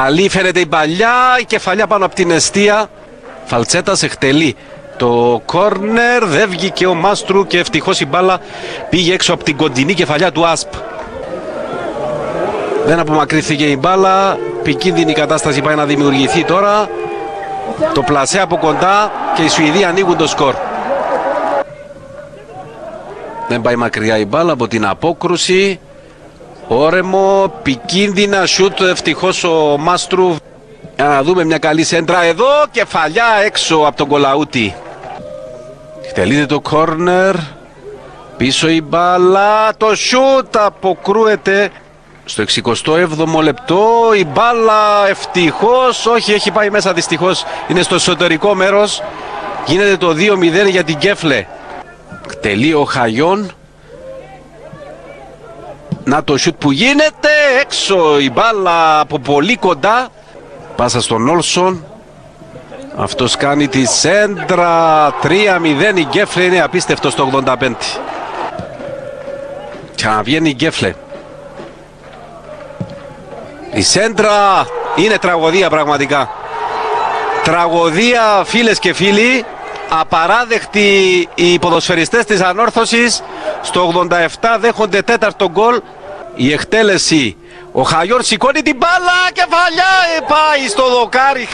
Καλή φαίνεται η παλιά, η κεφαλιά πάνω από την εστία. Φαλτσέτας εκτελεί το κόρνερ, δεν βγήκε ο Μάστρου και ευτυχώς η μπάλα πήγε έξω από την κοντινή κεφαλιά του Ασπ. Δεν απομακρύθηκε η μπάλα, επικίνδυνη κατάσταση πάει να δημιουργηθεί τώρα. Το πλασέ από κοντά και οι Σουηδοί ανοίγουν το σκορ. Δεν πάει μακριά η μπάλα από την απόκρουση. Όρεμο, επικίνδυνα σούτ, ευτυχώς ο Μάστρου. Για να δούμε μια καλή σέντρα εδώ, κεφαλιά έξω από τον Κολαούτη. Εκτελείται το κόρνερ, πίσω η μπάλα, το σούτ αποκρούεται. Στο 67ο λεπτό η μπάλα ευτυχώς, όχι έχει πάει μέσα δυστυχώς, είναι στο εσωτερικό μέρος. Γίνεται το 2-0 για την Κέφλε. Εκτελεί ο Χαγιόν. Να το σούτ που γίνεται, έξω η μπάλα από πολύ κοντά. Πάσα στον Όλσον. Αυτός κάνει τη σέντρα. 3-0 η Γκέφλε, είναι απίστευτο στο 85. Ξαναβγαίνει η Γκέφλε. Η σέντρα είναι τραγωδία πραγματικά. Τραγωδία φίλες και φίλοι. Απαράδεκτη οι ποδοσφαιριστές της Ανόρθωσης. Στο 87 δέχονται τέταρτο γκολ. Η εκτέλεση. Ο Χαγιόν σηκώνει την μπάλα. Κεφαλιά πάει στο δοκάρι.